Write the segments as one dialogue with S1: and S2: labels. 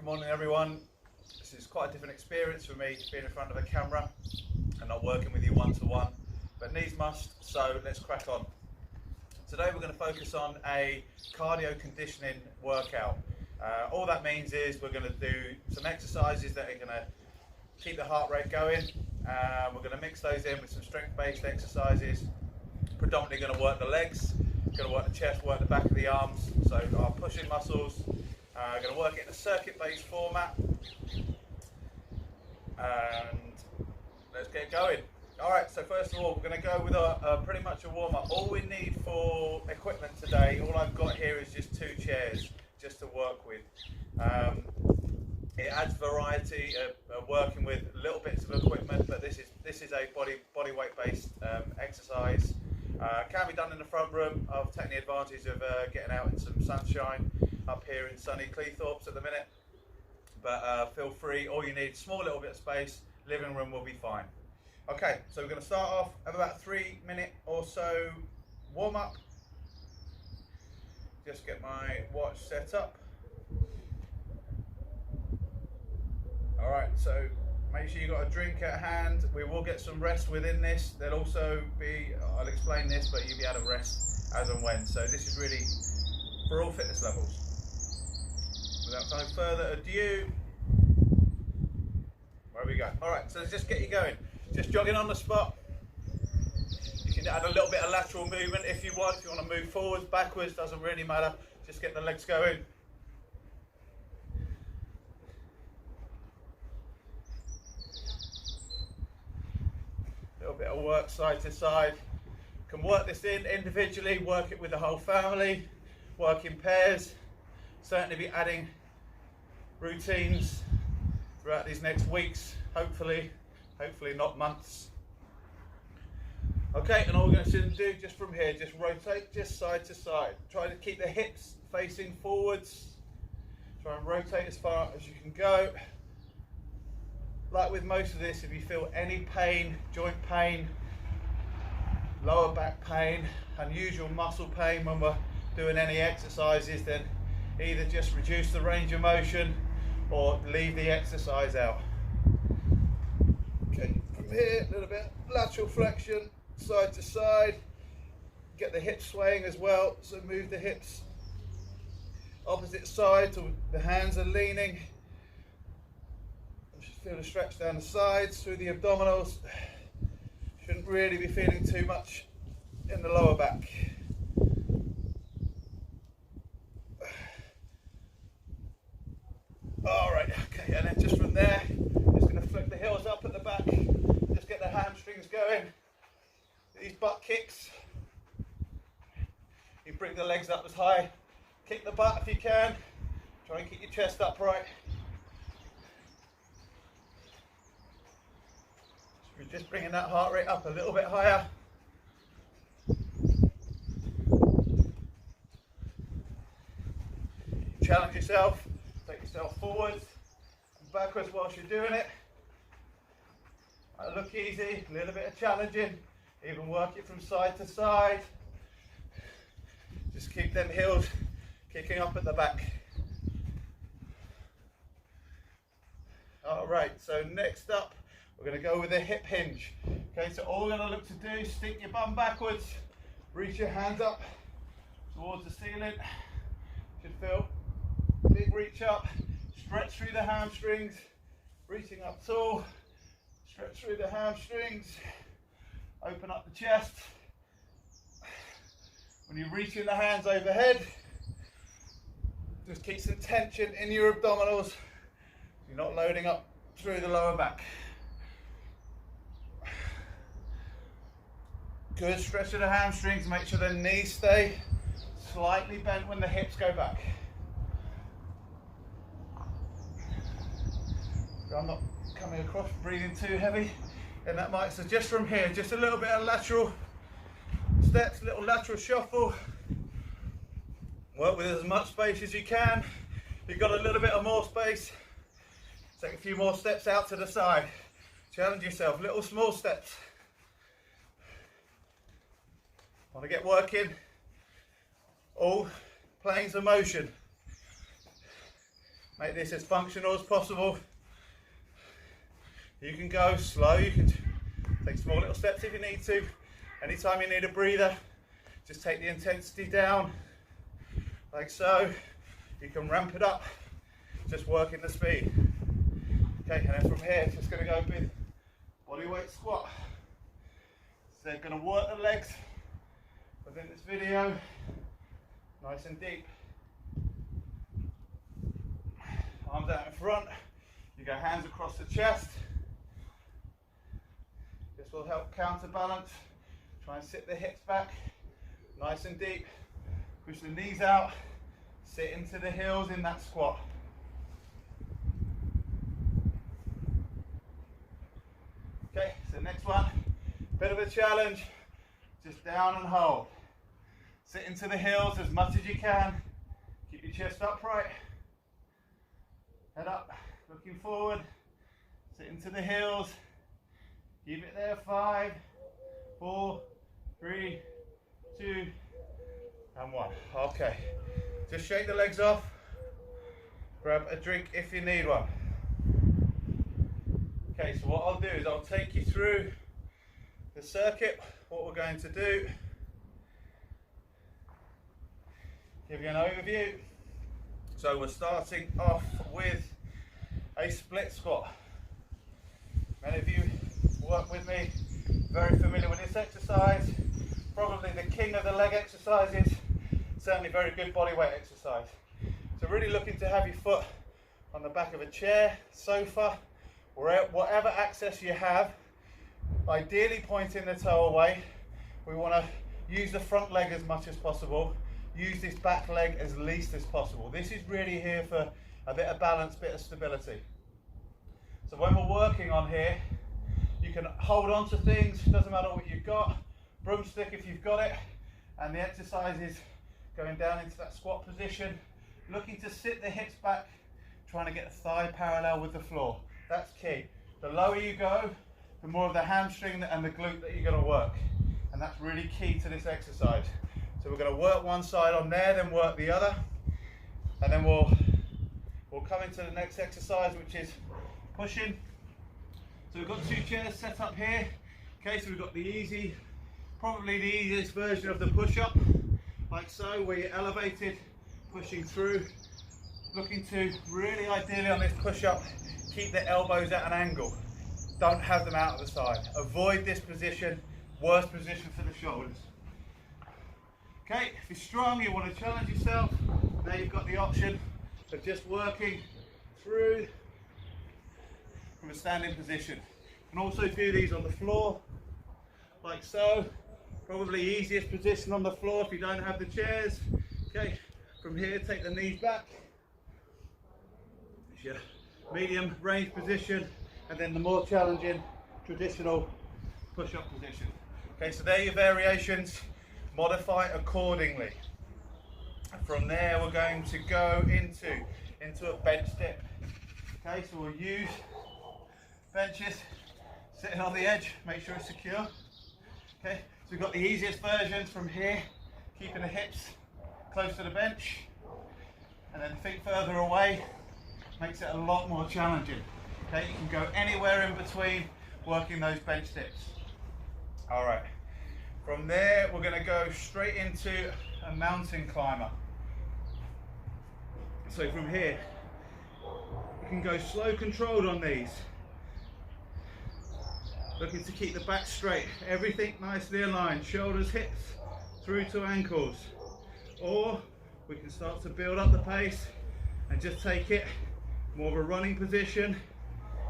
S1: Good morning everyone. This is quite a different experience for me being in front of a camera and not working with you one-to-one, but needs must, so let's crack on. Today we're going to focus on a cardio conditioning workout. All that means is we're going to do some exercises that are going to keep the heart rate going. We're going to mix those in with some strength-based exercises. Predominantly going to work the legs, going to work the chest, work the back of the arms, so our pushing muscles. Going to work it in a circuit-based format, and let's get going. Alright, so first of all we're going to go with pretty much a warm-up. All we need for equipment today, all I've got here is just 2 chairs just to work with. It adds variety of working with little bits of equipment, but this is a body weight based exercise. Can be done in the front room. I've taken the advantage of getting out in some sunshine up here in sunny Cleethorpes at the minute, but feel free. All you need is a small little bit of space. Living room will be fine. Okay, so we're going to start off at about 3-minute or so warm up. Just get my watch set up. Alright, so make sure you've got a drink at hand. We will get some rest within this. There'll also be, I'll explain this, but you'll be able to rest as and when. So this is really for all fitness levels. Without no further ado, where we go. Alright, so let's just get you going. Just jogging on the spot. You can add a little bit of lateral movement if you want. If you want to move forwards, backwards, doesn't really matter. Just get the legs going. Little bit of work side to side. Can work this in individually, work it with the whole family, work in pairs. Certainly be adding routines throughout these next weeks, hopefully not months. Okay, and all we're going to do just from here, just rotate just side to side. Try to keep the hips facing forwards. Try and rotate as far as you can go. Like with most of this, if you feel any pain, joint pain, lower back pain, unusual muscle pain when we're doing any exercises, then either just reduce the range of motion or leave the exercise out. Okay, from here, a little bit lateral flexion, side to side. Get the hips swaying as well, so move the hips opposite side so the hands are leaning. Feel the stretch down the sides, through the abdominals. Shouldn't really be feeling too much in the lower back. Alright, okay, and then just from there, just going to flick the heels up at the back. Just get the hamstrings going. These butt kicks. You bring the legs up as high. Kick the butt if you can. Try and keep your chest upright. We're just bringing that heart rate up a little bit higher. Challenge yourself, take yourself forwards and backwards whilst you're doing it. Might look easy, a little bit of challenging, even work it from side to side. Just keep them heels kicking up at the back. Alright, so next up, we're going to go with a hip hinge. Okay, so all we're going to look to do is stick your bum backwards, reach your hands up towards the ceiling. Should feel a big reach up, stretch through the hamstrings, reaching up tall, stretch through the hamstrings, open up the chest. When you're reaching the hands overhead, just keep some tension in your abdominals. You're not loading up through the lower back. Good stretch of the hamstrings, make sure the knees stay slightly bent when the hips go back. So I'm not coming across breathing too heavy in that mic, so just from here, just a little bit of lateral steps, little lateral shuffle. Work with as much space as you can. If you've got a little bit of more space, take a few more steps out to the side. Challenge yourself, little small steps. Want to get working, all planes of motion. Make this as functional as possible. You can go slow, you can take small little steps if you need to. Anytime you need a breather, just take the intensity down, like so. You can ramp it up, just working the speed. Okay, and then from here, just gonna go with body weight squat. So they're gonna work the legs within this video, nice and deep. Arms out in front, you go hands across the chest. This will help counterbalance. Try and sit the hips back, nice and deep. Push the knees out, sit into the heels in that squat. Okay, so next one, bit of a challenge, just down and hold. Sit into the heels as much as you can. Keep your chest upright. Head up, looking forward. Sit into the heels. Keep it there. 5, 4, 3, 2, and 1. Okay, just shake the legs off. Grab a drink if you need one. Okay, so what I'll do is I'll take you through the circuit, what we're going to do. Give you an overview. So we're starting off with a split squat. Many of you work with me, very familiar with this exercise. Probably the king of the leg exercises, certainly very good body weight exercise. So really looking to have your foot on the back of a chair, sofa, or whatever access you have, ideally pointing the toe away. We want to use the front leg as much as possible, use this back leg as least as possible. This is really here for a bit of balance, bit of stability. So when we're working on here, you can hold on to things, doesn't matter what you've got, broomstick if you've got it, and the exercise is going down into that squat position, looking to sit the hips back, trying to get the thigh parallel with the floor. That's key. The lower you go, the more of the hamstring and the glute that you're going to work. And that's really key to this exercise. So we're going to work one side on there, then work the other. And then we'll come into the next exercise, which is pushing. So we've got 2 chairs set up here. Okay, so we've got probably the easiest version of the push-up, like so, where you're elevated, pushing through. Looking to really, ideally on this push-up, keep the elbows at an angle. Don't have them out of the side. Avoid this position, worst position for the shoulders. Okay, if you're strong, you want to challenge yourself, now you've got the option of just working through from a standing position. You can also do these on the floor, like so. Probably easiest position on the floor if you don't have the chairs. Okay, from here, take the knees back. It's your medium range position, and then the more challenging traditional push-up position. Okay, so there are your variations. Modify accordingly. From there, we're going to go into a bench dip. Okay, so we'll use benches sitting on the edge. Make sure it's secure. Okay, so we've got the easiest version from here, keeping the hips close to the bench, and then feet further away. Makes it a lot more challenging. Okay, you can go anywhere in between working those bench dips. All right, from there we're going to go straight into a mountain climber. So from here you can go slow controlled on these, looking to keep the back straight, everything nicely aligned, shoulders, hips through to ankles. Or we can start to build up the pace and just take it more of a running position.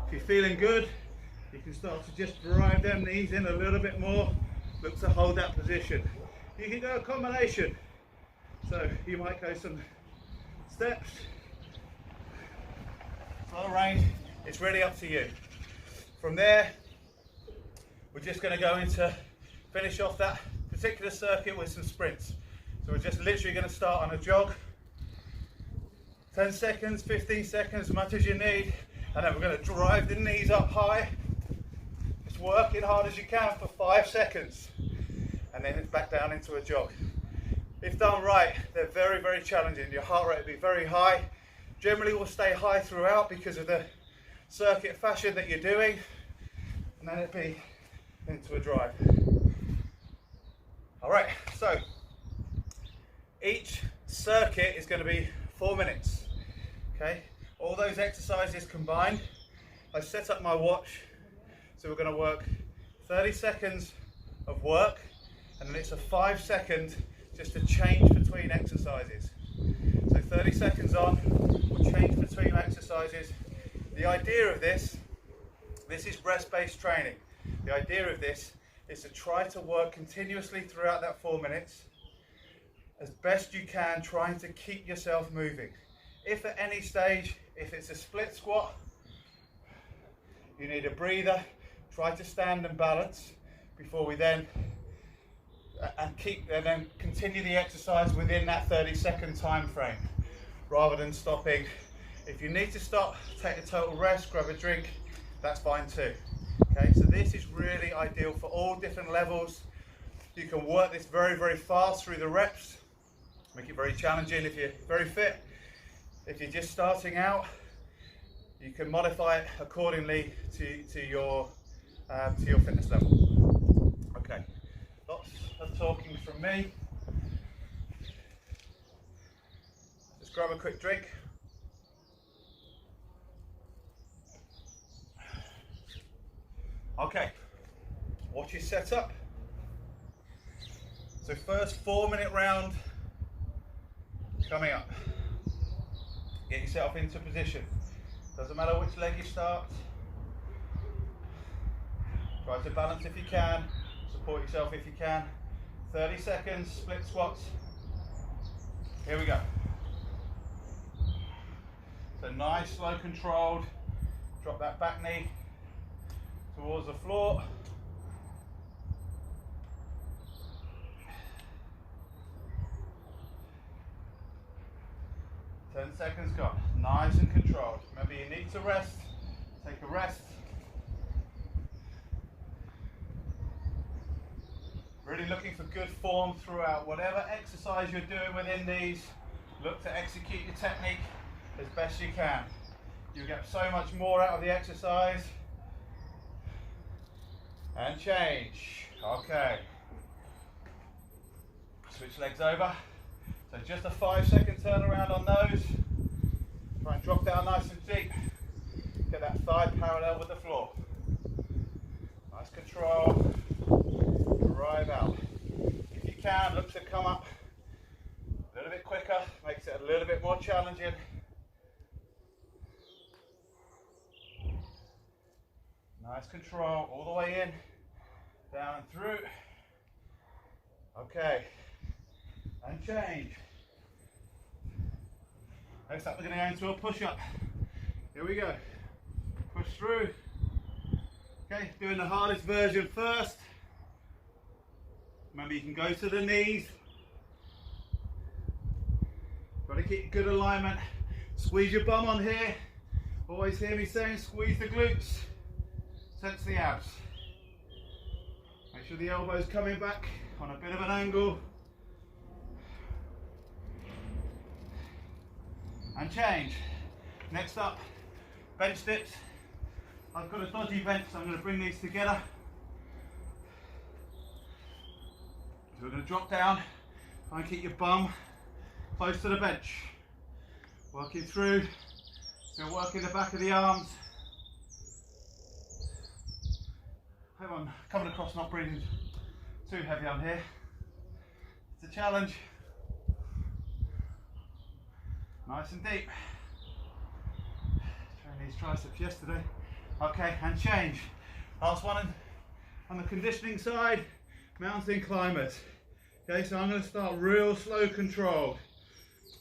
S1: If you're feeling good, you can start to just drive them knees in a little bit more. Look to hold that position. You can go a combination. So you might go some steps, slow range. It's really up to you. From there, we're just going to go into finish off that particular circuit with some sprints. So we're just literally going to start on a jog. 10 seconds, 15 seconds, as much as you need, and then we're going to drive the knees up high. Just work it hard as you can for 5 seconds, and then it's back down into a jog. If done right, they're very, very challenging. Your heart rate will be very high. Generally will stay high throughout because of the circuit fashion that you're doing, and then it'd be into a drive. All right, so each circuit is going to be 4 minutes. Okay, all those exercises combined. I've set up my watch, so we're going to work 30 seconds of work, and then it's a 5-second just to change between exercises. So 30 seconds on, we'll change between exercises. The idea of this is rest-based training. The idea of this is to try to work continuously throughout that 4 minutes, as best you can, trying to keep yourself moving. If at any stage, if it's a split squat, you need a breather, try to stand and balance before we then then continue the exercise within that 30-second time frame, rather than stopping. If you need to stop, take a total rest, grab a drink, that's fine too. Okay, so this is really ideal for all different levels. You can work this very, very fast through the reps, make it very challenging if you're very fit. If you're just starting out, you can modify it accordingly to your fitness level. Okay, lots of talking from me. Just grab a quick drink. Okay, watch your setup. So first 4-minute round coming up. Get yourself into position. Doesn't matter which leg you start. Try to balance if you can. Support yourself if you can. 30 seconds, split squats. Here we go. So nice, slow, controlled. Drop that back knee towards the floor. Ten seconds gone. Nice and controlled. Remember, you need to rest. Take a rest. Really looking for good form throughout. Whatever exercise you're doing within these, look to execute your technique as best you can. You'll get so much more out of the exercise. And change. Okay. Switch legs over. So just a 5-second turnaround on those. Try and drop down nice and deep. Get that thigh parallel with the floor. Nice control. Drive out. If you can, look to come up a little bit quicker. Makes it a little bit more challenging. Nice control all the way in, down and through. Okay, and change. Next up, we're going to go into a push-up. Here we go. Push through. Okay, doing the hardest version first. Remember, you can go to the knees. Got to keep good alignment. Squeeze your bum on here. Always hear me saying squeeze the glutes. Tense the abs. Make sure the elbow's coming back on a bit of an angle. And change. Next up, bench dips. I've got a dodgy bench, so I'm going to bring these together. So we're going to drop down, try and keep your bum close to the bench. Working through, still working the back of the arms. Hope I'm coming across not breathing too heavy on here. It's a challenge. Nice and deep. Trained these triceps yesterday. Okay, and change. Last one on the conditioning side, mountain climbers. Okay, so I'm going to start real slow controlled.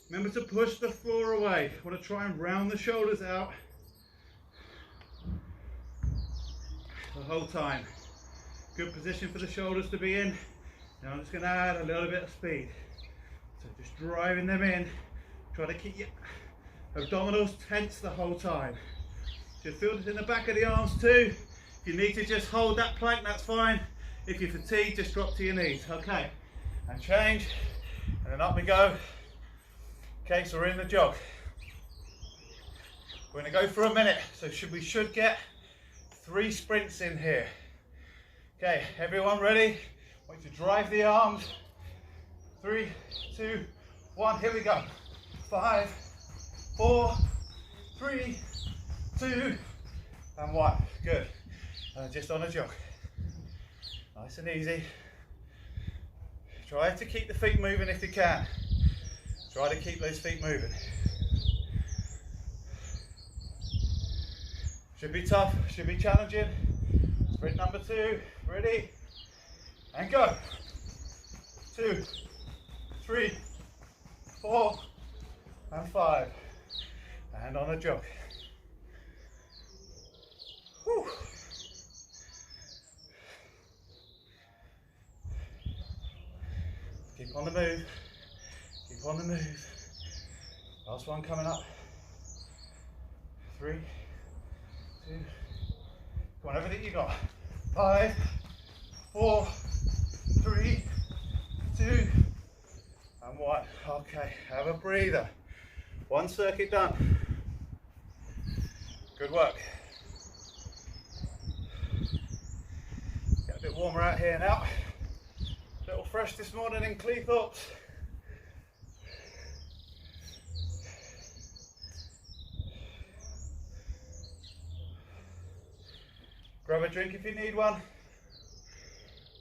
S1: Remember to push the floor away. I want to try and round the shoulders out the whole time. Good position for the shoulders to be in. Now I'm just going to add a little bit of speed. So just driving them in. Try to keep your abdominals tense the whole time. Just feel it in the back of the arms too. If you need to just hold that plank, that's fine. If you're fatigued, just drop to your knees. Okay, and change, and then up we go. Okay, so we're in the jog. We're going to go for a minute, so we should get 3 sprints in here. Okay, everyone ready? I want you to drive the arms. 3, 2, 1, here we go. 5, 4, 3, 2, and 1. Good. And just on a jog. Nice and easy. Try to keep the feet moving if you can. Try to keep those feet moving. Should be tough, should be challenging. Sprint number 2, ready? And go. 2, 3, 4, and 5. And on a jog. Whew. Keep on the move. Keep on the move. Last one coming up. 3, 2. Come on, everything you got. 5, 4, 3, 2, and 1. Okay, have a breather. 1 circuit done. Good work. Get a bit warmer out here now. A little fresh this morning in Cleethorpes. Grab a drink if you need one.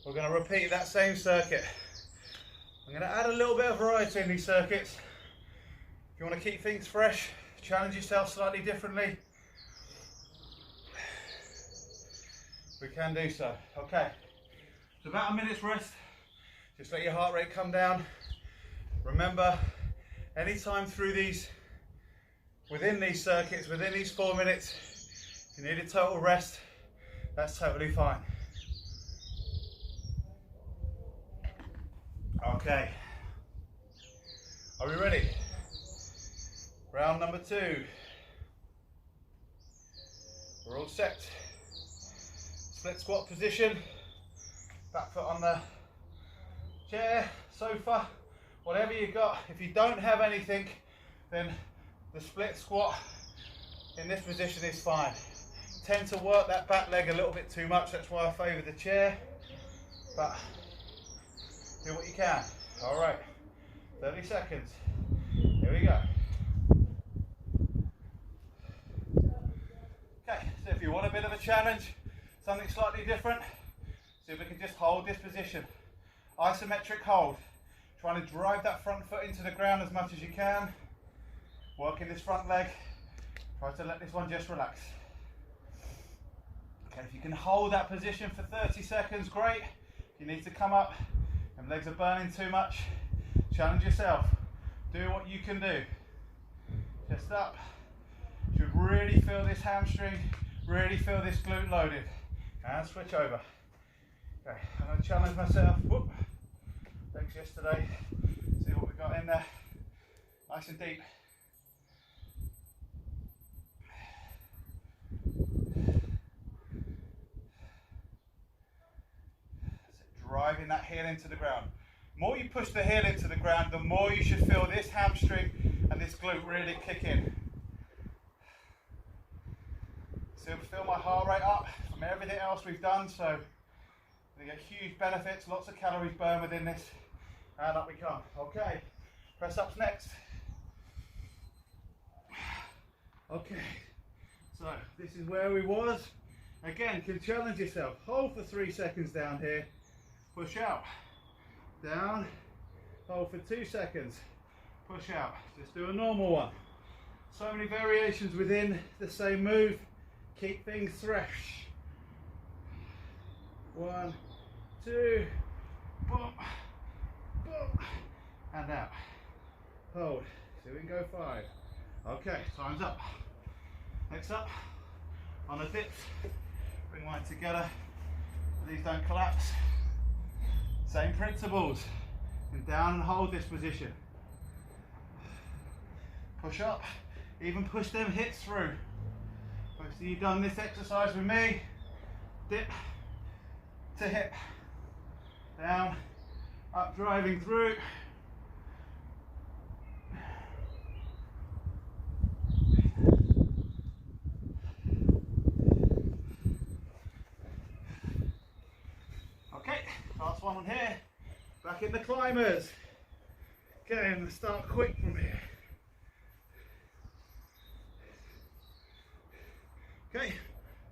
S1: We're going to repeat that same circuit. I'm going to add a little bit of variety in these circuits. If you want to keep things fresh, challenge yourself slightly differently, we can do so. Okay, so about a minute's rest. Just let your heart rate come down. Remember, anytime through these, within these circuits, within these 4 minutes, if you need a total rest, that's totally fine. Okay, are we ready? Round number 2. We're all set. Split squat position. Back foot on the chair, sofa, whatever you got. If you don't have anything, then the split squat in this position is fine. Tend to work that back leg a little bit too much, that's why I favour the chair, but do what you can. All right, 30 seconds. Here we go. Okay, so if you want a bit of a challenge, something slightly different, see if we can just hold this position. Isometric hold. Trying to drive that front foot into the ground as much as you can. Working this front leg. Try to let this one just relax. Okay, if you can hold that position for 30 seconds, great. If you need to come up and legs are burning too much, challenge yourself. Do what you can do. Chest up. You should really feel this hamstring, really feel this glute loaded. And switch over. Okay, I'm going to challenge myself. Whoop. Legs yesterday. See what we got in there. Nice and deep. Driving that heel into the ground. The more you push the heel into the ground, the more you should feel this hamstring and this glute really kick in. So feel my heart rate up from everything else we've done, so we get huge benefits, lots of calories burned within this, and up we come. Okay, press ups next. Okay, so this is where we was. Again, can challenge yourself. Hold for 3 seconds down here. Push out, down, hold for 2 seconds, push out. Just do a normal one. So many variations within the same move. Keep things fresh. 1, 2, boom, boom, and out. Hold. So we can go 5. Okay, time's up. Next up, on the dips, bring mine together. These don't collapse. Same principles. And down and hold this position. Push up. Even push them hips through. Obviously you've done this exercise with me. Dip to hip. Down. Up, driving through. last one on here. Back in the climbers. Again, start quick from here. Okay,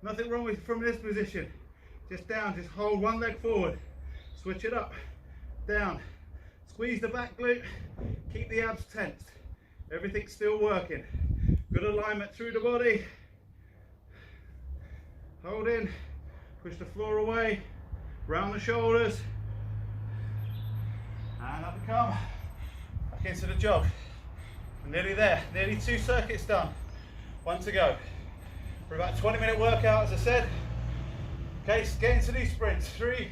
S1: nothing wrong with from this position. Just down, just hold one leg forward. Switch it up, down. Squeeze the back glute, keep the abs tensed. Everything's still working. Good alignment through the body. Hold in, push the floor away, round the shoulders. And up we come. Back into the jog. We're nearly there, nearly 2 circuits done. 1 to go. For about a 20-minute workout, as I said. Okay, so get into these sprints. 3,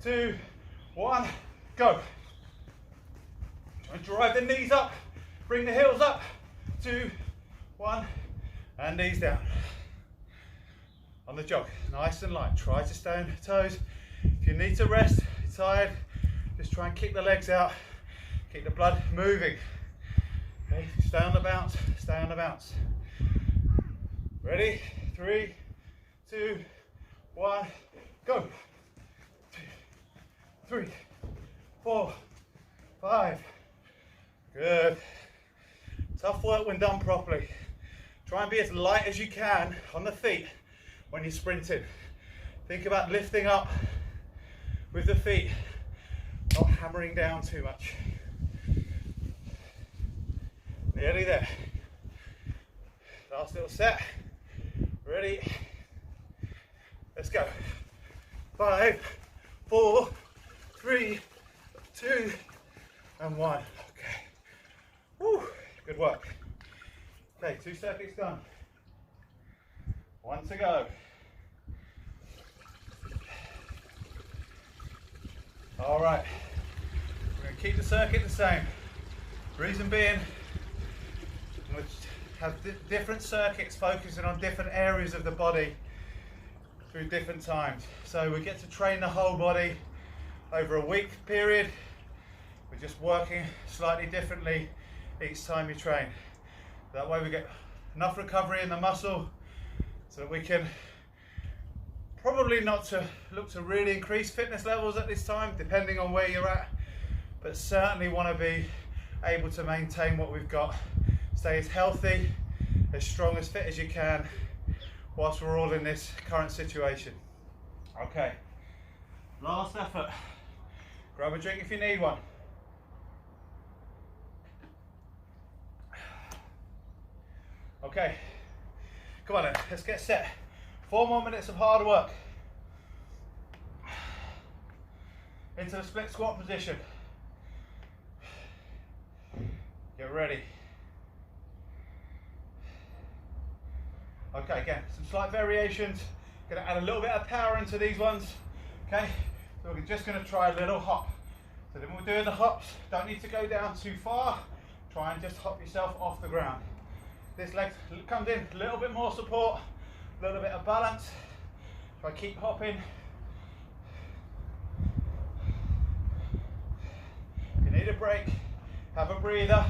S1: 2, 1, go. Try and drive the knees up, bring the heels up. 2, 1, and knees down. On the jog, nice and light. Try to stay on your toes. If you need to rest, you're tired, just try and kick the legs out, keep the blood moving. Okay, stay on the bounce, stay on the bounce. Ready? 3, 2, 1, go. 2, 3, 4, 5. Good. Tough work when done properly. Try and be as light as you can on the feet when you're sprinting. Think about lifting up with the feet, not hammering down too much. Nearly there. Last little set. Ready? Let's go. 5, 4, 3, 2, and 1. Okay. Woo. Good work. Okay, 2 circuits done. 1 to go. All right. We're going to keep the circuit the same. Reason being, we have different circuits focusing on different areas of the body through different times. So we get to train the whole body over a week period. We're just working slightly differently each time you train. That way we get enough recovery in the muscle so that we can probably not to look to really increase fitness levels at this time, depending on where you're at, but certainly want to be able to maintain what we've got. Stay as healthy, as strong, as fit as you can whilst we're all in this current situation. Okay, last effort. Grab a drink if you need one. Okay, come on then, let's get set. 4 more minutes of hard work. Into the split squat position. Get ready. Okay, again, some slight variations. Gonna add a little bit of power into these ones. Okay, so we're just gonna try a little hop. So then we're doing the hops, don't need to go down too far. Try and just hop yourself off the ground. This leg comes in, a little bit more support, a little bit of balance. If I keep hopping. If you need a break, have a breather.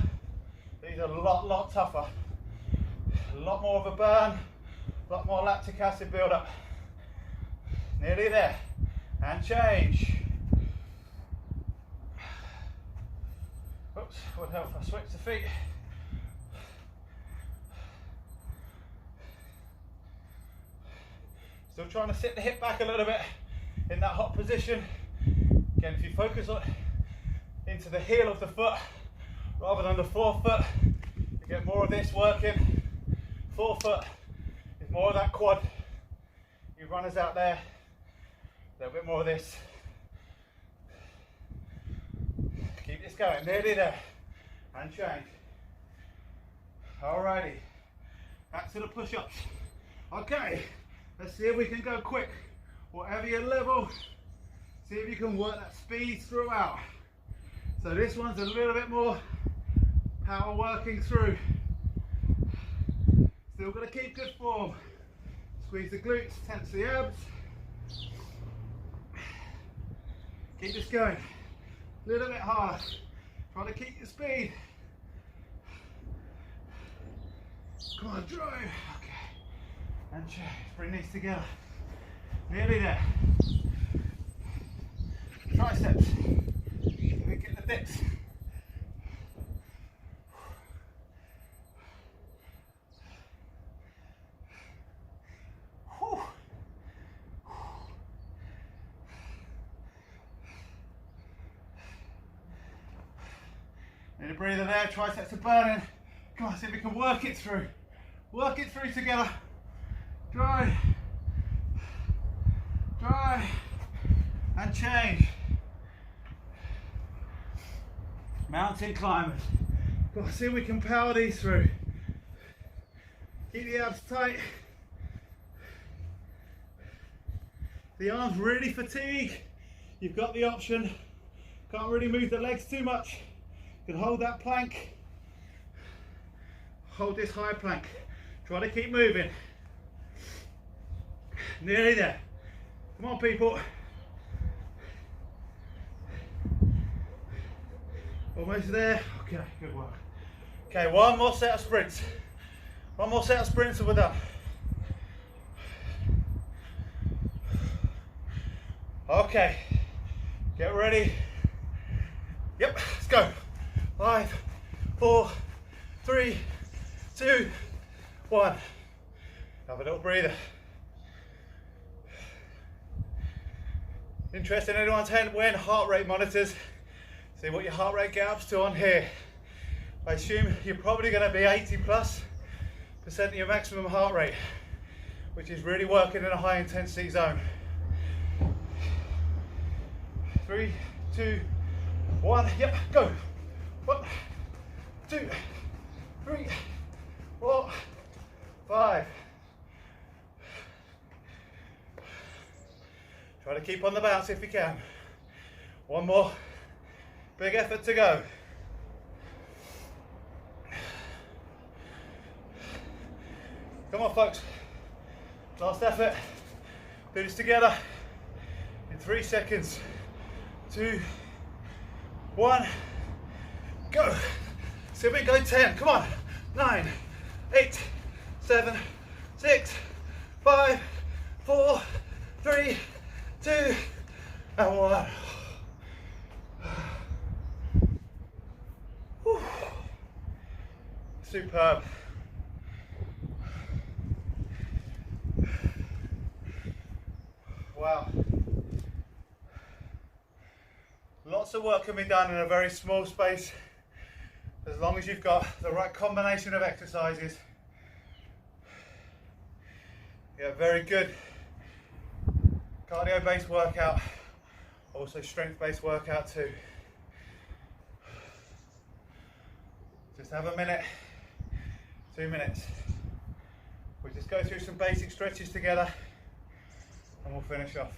S1: These are a lot tougher. A lot more of a burn, a lot more lactic acid build-up. Nearly there. And change. Oops, would help if I switch the feet. Still trying to sit the hip back a little bit in that hop position. Again, if you focus on into the heel of the foot rather than the forefoot, you get more of this working. Forefoot is more of that quad. You runners out there, a little bit more of this. Keep this going, nearly there. And change. Alrighty, back to the push-ups. Okay. Let's see if we can go quick. Whatever your level, see if you can work that speed throughout. So this one's a little bit more power working through. Still got to keep good form. Squeeze the glutes, tense the abs. Keep this going. A little bit harder. Try to keep your speed. Come on, drive. And change. Bring these together. Nearly there. triceps. We get the dips. Need a breather there, triceps are burning. Come on, see if we can work it through. Work it through together. Dry. Dry. And change. Mountain climbers. Come on, see if we can power these through. Keep the abs tight. The arms really fatigue. You've got the option. Can't really move the legs too much. You can hold that plank. Hold this high plank. Try to keep moving. Nearly there. Come on, people. Almost there. Okay, good work. Okay, one more set of sprints. One more set of sprints and we're done. Okay, get ready. Yep, let's go. 5, 4, 3, 2, 1. Have a little breather. Interested in anyone's hand wearing heart rate monitors? See what your heart rate gets up to on here. I assume you're probably going to be 80+% of your maximum heart rate, which is really working in a high intensity zone. 3, 2, 1. Yep, go. 1, 2, 3, 4, 5. Try to keep on the bounce if you can. One more big effort to go. Come on, folks. Last effort. Do this together in 3 seconds. 2, 1, go. See if we can go 10. Come on. 9, 8, 7, 6, 5, 4, 3, 2, and 1. Whew. Superb. Wow. Lots of work can be done in a very small space, as long as you've got the right combination of exercises. Yeah, very good cardio-based workout, also strength-based workout too. Just have a minute, 2 minutes. We'll just go through some basic stretches together and we'll finish off.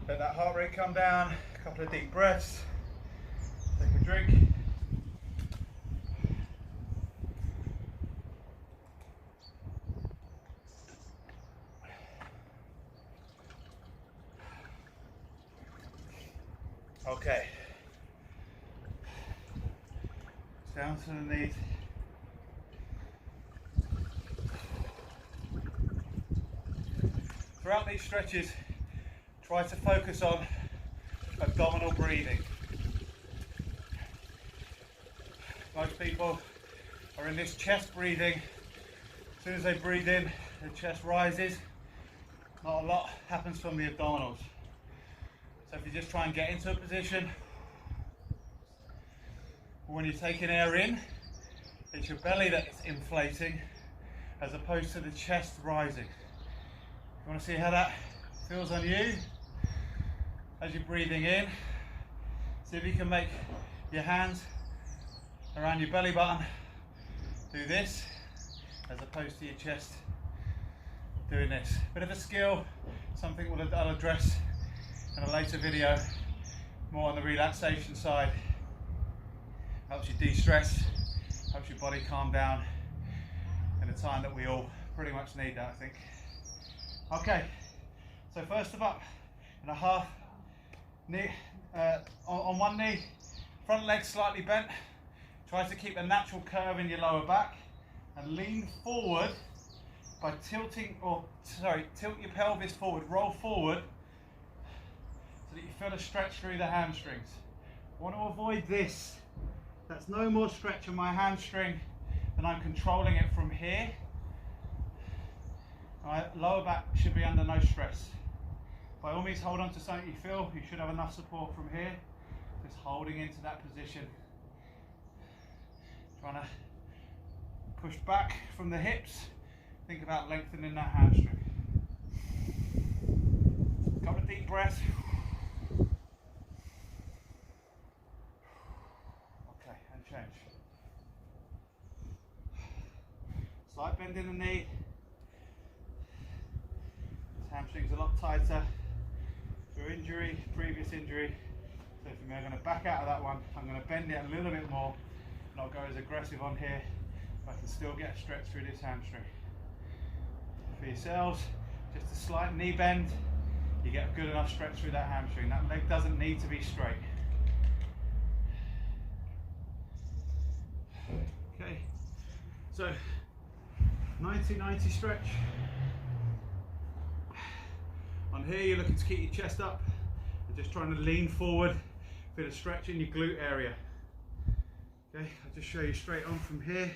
S1: Let that heart rate come down, a couple of deep breaths, take a drink. Okay, down to the knees. Throughout these stretches, try to focus on abdominal breathing. Most people are in this chest breathing. As soon as they breathe in, the chest rises. Not a lot happens from the abdominals. So if you just try and get into a position, when you're taking air in, it's your belly that's inflating as opposed to the chest rising. You want to see how that feels on you as you're breathing in? See if you can make your hands around your belly button do this as opposed to your chest doing this. Bit of a skill, something I'll address in a later video, more on the relaxation side. Helps you de-stress, helps your body calm down in a time that we all pretty much need that, I think. Okay, so first of up, in a half knee, on one knee, front leg slightly bent. Try to keep a natural curve in your lower back and lean forward by tilting, tilt your pelvis forward, roll forward, so that you feel a stretch through the hamstrings. I want to avoid this. That's no more stretch on my hamstring than I'm controlling it from here. My lower back should be under no stress. By all means, hold on to something you feel. You should have enough support from here. Just holding into that position. Trying to push back from the hips. Think about lengthening that hamstring. Couple of deep breaths. Okay, and change. Slight bend in the knee. This hamstring's a lot tighter. Through injury, previous injury. So for me, I'm going to back out of that one. I'm going to bend it a little bit more. Not go as aggressive on here. But I can still get a stretch through this hamstring. For yourselves, just a slight knee bend. You get a good enough stretch through that hamstring. That leg doesn't need to be straight. Okay, so 90-90 stretch. On here, you're looking to keep your chest up and just trying to lean forward, feel a stretch in your glute area. Okay, I'll just show you straight on from here.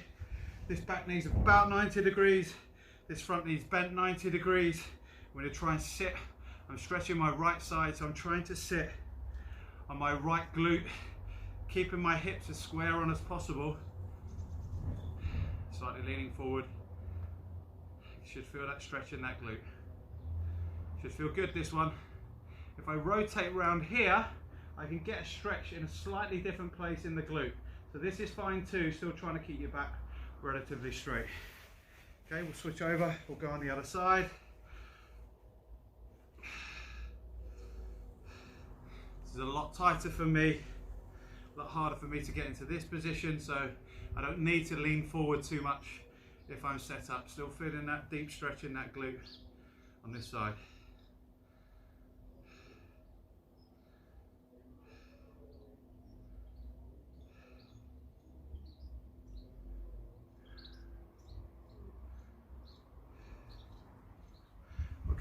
S1: This back knee's about 90 degrees. This front knee's bent 90 degrees. I'm going to try and sit. I'm stretching my right side, so I'm trying to sit on my right glute, keeping my hips as square on as possible. Slightly leaning forward. You should feel that stretch in that glute. Should feel good, this one. If I rotate round here, I can get a stretch in a slightly different place in the glute. So this is fine too, still trying to keep your back relatively straight. Okay, we'll switch over, we'll go on the other side. This is a lot tighter for me, a lot harder for me to get into this position, so I don't need to lean forward too much if I'm set up. Still feeling that deep stretch in that glute on this side.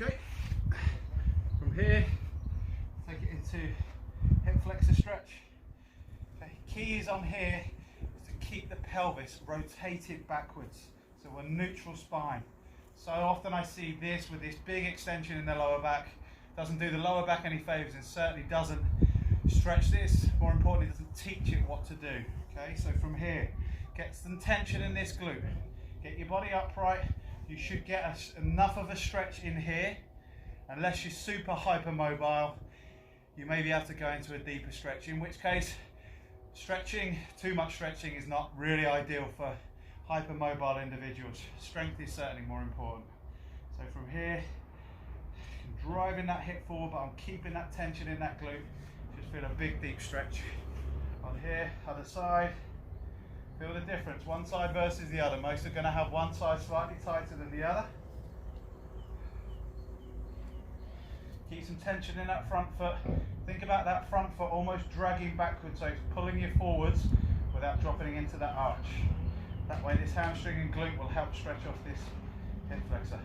S1: Okay, from here, take it into hip flexor stretch. Okay, key is on here is to keep the pelvis rotated backwards, so we're neutral spine. So often I see this with this big extension in the lower back. Doesn't do the lower back any favors, and certainly doesn't stretch this. More importantly, doesn't teach it what to do. Okay, so from here, get some tension in this glute. Get your body upright. You should get enough of a stretch in here. Unless you're super hypermobile, you may be able to go into a deeper stretch, in which case stretching, too much stretching is not really ideal for hypermobile individuals. Strength is certainly more important. So from here, I'm driving that hip forward, but I'm keeping that tension in that glute. Just feel a big deep stretch. On here, other side. Feel the difference, one side versus the other. Most are going to have one side slightly tighter than the other. Keep some tension in that front foot. Think about that front foot almost dragging backwards, so it's pulling you forwards without dropping into that arch. That way this hamstring and glute will help stretch off this hip flexor.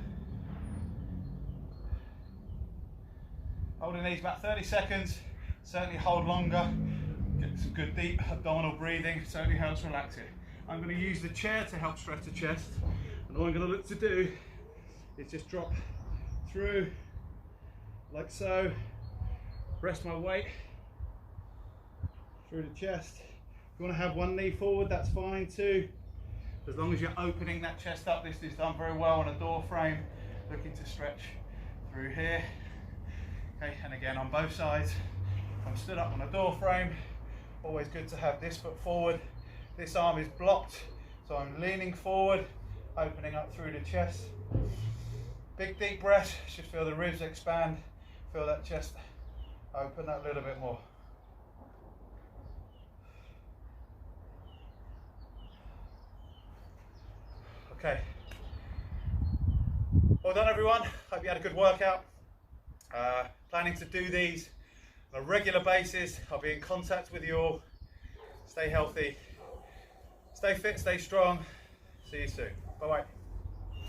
S1: Holding these about 30 seconds, certainly hold longer. Get some good deep abdominal breathing, certainly helps relax it. I'm going to use the chair to help stretch the chest, and all I'm going to look to do is just drop through like so, rest my weight through the chest. If you want to have one knee forward, that's fine too, as long as you're opening that chest up. This is done very well on a door frame, looking to stretch through here. Okay, and again on both sides. If I'm stood up on a door frame, always good to have this foot forward. This arm is blocked, so I'm leaning forward, opening up through the chest. Big deep breath, just feel the ribs expand, feel that chest open that little bit more. Okay. Well done everyone, hope you had a good workout. Planning to do these on a regular basis. I'll be in contact with you all. Stay healthy, stay fit, stay strong. See you soon. Bye bye.